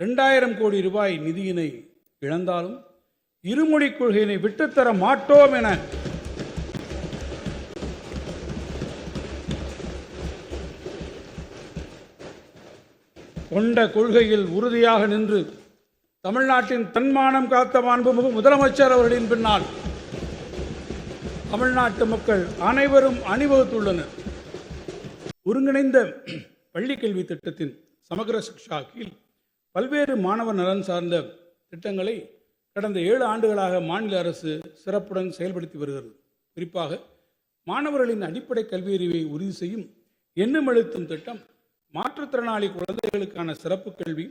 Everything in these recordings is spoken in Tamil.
2000 கோடி ரூபாய் நிதியினை இழந்தாலும் இருமொழிக் கொள்கையினை விட்டுத்தர மாட்டோம் என கொண்ட கொள்கையில் உறுதியாக நின்று தமிழ்நாட்டின் தன்மானம் காத்த மாண்புமிகு முதலமைச்சர் அவர்களின் பின்னால் தமிழ்நாட்டு மக்கள் அனைவரும் அணிவகுத்துள்ளனர். ஒருங்கிணைந்த பள்ளிக்கல்வி திட்டத்தின் சமகர சிக்ஷா கீழ் பல்வேறு மாணவர் நலன் சார்ந்த திட்டங்களை கடந்த 7 ஆண்டுகளாக மாநில அரசு சிறப்புடன் செயல்படுத்தி வருகிறது. குறிப்பாக மாணவர்களின் அடிப்படை கல்வியறிவை உறுதி செய்யும் எண்ணும் எழுத்தும் திட்டம், மாற்றுத்திறனாளி குழந்தைகளுக்கான சிறப்பு கல்வி,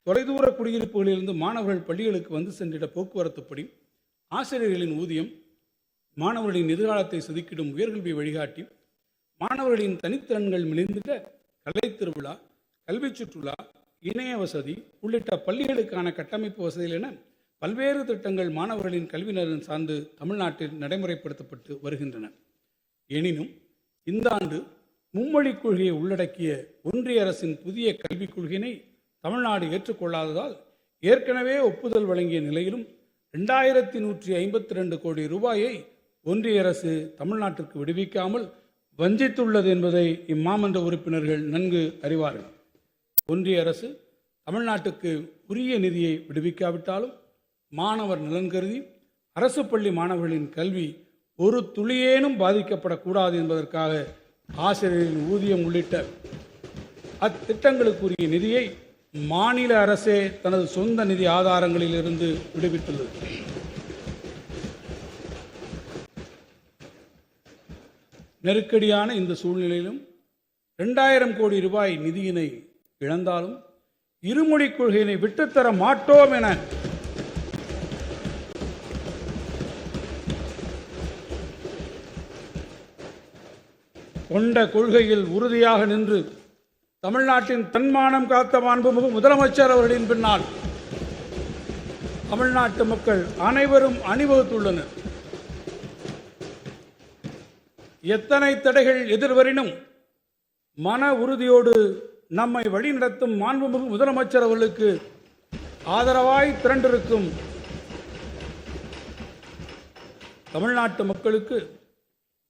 தொலைதூர குடியிருப்புகளிலிருந்து மாணவர்கள் பள்ளிகளுக்கு வந்து சென்றிட போக்குவரத்துப்படி, ஆசிரியர்களின் ஊதியம், மாணவர்களின் எதிர்காலத்தை செதுக்கிடும் உயர்கல்வி வழிகாட்டி, மாணவர்களின் தனித்திறன்கள் மிளிர்ந்திட கலை திருவிழா, கல்வி சுற்றுலா, இணைய வசதி உள்ளிட்ட பள்ளிகளுக்கான கட்டமைப்பு வசதிகள் என பல்வேறு திட்டங்கள் மாணவர்களின் கல்வி நலன் சார்ந்து தமிழ்நாட்டில் நடைமுறைப்படுத்தப்பட்டு வருகின்றன. எனினும் இந்த ஆண்டு மும்மொழிக் கொள்கையை உள்ளடக்கிய ஒன்றிய அரசின் புதிய கல்விக் கொள்கையினை தமிழ்நாடு ஏற்றுக்கொள்ளாததால் ஏற்கனவே ஒப்புதல் வழங்கிய நிலையிலும் 2152 கோடி ரூபாயை ஒன்றிய அரசு தமிழ்நாட்டிற்கு விடுவிக்காமல் வஞ்சித்துள்ளது என்பதை இம்மாமன்ற உறுப்பினர்கள் நன்கு அறிவார்கள். ஒன்றிய அரசு தமிழ்நாட்டுக்கு உரிய நிதியை விடுவிக்காவிட்டாலும் மாணவர் நலன் கருதி அரசு பள்ளி மாணவர்களின் கல்வி ஒரு துளியேனும் பாதிக்கப்படக்கூடாது என்பதற்காக ஆசிரியர்களின் ஊதியம் உள்ளிட்ட அத்திட்டங்களுக்குரிய நிதியை மாநில அரசே தனது சொந்த நிதி ஆதாரங்களில் இருந்து விடுவித்துள்ளது. நெருக்கடியான இந்த சூழ்நிலையிலும் 2000 கோடி ரூபாய் நிதியினை இழந்தாலும் இருமொழிக் கொள்கையினை விட்டுத்தர மாட்டோம் என கொண்ட கொள்கையில் உறுதியாக நின்று தமிழ்நாட்டின் தன்மானம் காத்த மாண்புமிகு முதலமைச்சர் அவர்களின் பின்னால் தமிழ்நாட்டு மக்கள் அனைவரும் அணிவகுத்துள்ளனர். எத்தனை தடைகள் எதிர்வரினும் மன உறுதியோடு நம்மை வழிநடத்தும் மாண்புமிகு முதலமைச்சர் அவர்களுக்கு ஆதரவாய் திரண்டிருக்கும் தமிழ்நாட்டு மக்களுக்கு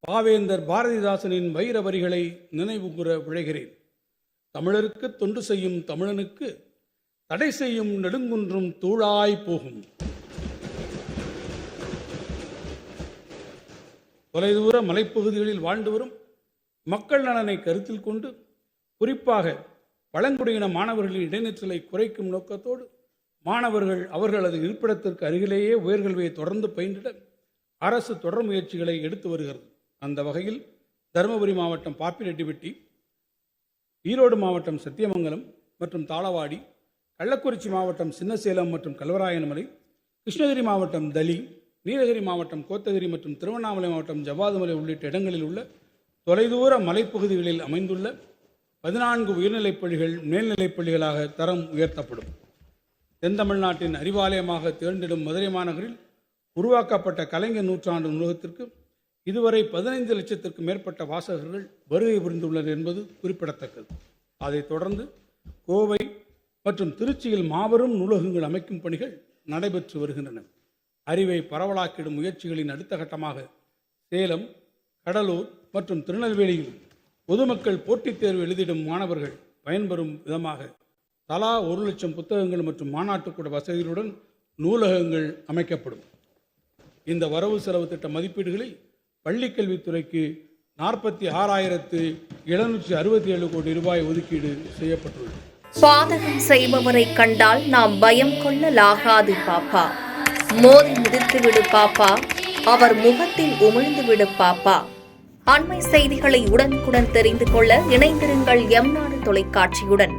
பாவேந்தர் பாரதிதாசனின் வைர வரிகளை நினைவு கூற விழைகிறேன். தமிழருக்கு தொண்டு செய்யும் தமிழனுக்கு தடை செய்யும் நெடுங்குன்றும் தூளாய் போகும். தொலைதூர மலைப்பகுதிகளில் வாழ்ந்து வரும் மக்கள் நலனை கருத்தில் கொண்டு குறிப்பாக பழங்குடியின மாணவர்களின் இடைநிற்றலை குறைக்கும் நோக்கத்தோடு மாணவர்கள் அவர்களது இருப்பிடத்திற்கு அருகிலேயே உயர்கல்வியை தொடர்ந்து பயின்றிட அரசு தொடர் முயற்சிகளை எடுத்து வருகிறது. அந்த வகையில் தருமபுரி மாவட்டம் பாப்பிரெட்டிப்பட்டி, ஈரோடு மாவட்டம் சத்தியமங்கலம் மற்றும் தாளவாடி, கள்ளக்குறிச்சி மாவட்டம் சின்னசேலம் மற்றும் கல்வராயன்மலை, கிருஷ்ணகிரி மாவட்டம் தளி, நீலகிரி மாவட்டம் கோத்தகிரி மற்றும் திருவண்ணாமலை மாவட்டம் ஜவ்வாதுமலை உள்ளிட்ட இடங்களில் உள்ள தொலைதூர மலைப்பகுதிகளில் அமைந்துள்ள 14 உயர்நிலைப் பள்ளிகள் மேல்நிலைப் பள்ளிகளாக தரம் உயர்த்தப்படும். தென் தமிழ்நாட்டின் அறிவாலயமாக திகழ்ந்திடும் மதுரை மாநகரில் உருவாக்கப்பட்ட கலைஞர் நூற்றாண்டு நூலகத்திற்கு இதுவரை 15 லட்சத்திற்கும் மேற்பட்ட வாசகர்கள் வருகை புரிந்துள்ளனர் என்பது குறிப்பிடத்தக்கது. அதைத் தொடர்ந்து கோவை மற்றும் திருச்சியில் மாபெரும் நூலகங்கள் அமைக்கும் பணிகள் நடைபெற்று வருகின்றன. அறிவை பரவலாக்கிடும் முயற்சிகளின் அடுத்த கட்டமாக சேலம், கடலூர் மற்றும் திருநெல்வேலியில் பொதுமக்கள் போட்டித் தேர்வு எழுதிடும் மாணவர்கள் பயன்பெறும் விதமாக தலா 1 லட்சம் புத்தகங்கள் மற்றும் மாநாட்டுக்கூட வசதிகளுடன் நூலகங்கள் அமைக்கப்படும். இந்த வரவு செலவு திட்ட மதிப்பீடுகளில் பள்ளிக்கல்வித்துறைக்கு 46,767 கோடி ரூபாய் ஒதுக்கீடு செய்யப்பட்டுள்ளது. பாதகம் செய்பவரை கண்டால் நாம் பயம் கொள்ளலாகாது பாப்பா. மோதி மிதித்து விடு பாப்பா, அவர் முகத்தில் உமிழ்ந்து விடு பாப்பா. அண்மை செய்திகளை உடனுக்குடன் தெரிந்து கொள்ள இணைந்திருங்கள் எம் நாடு தொலைக்காட்சியுடன்.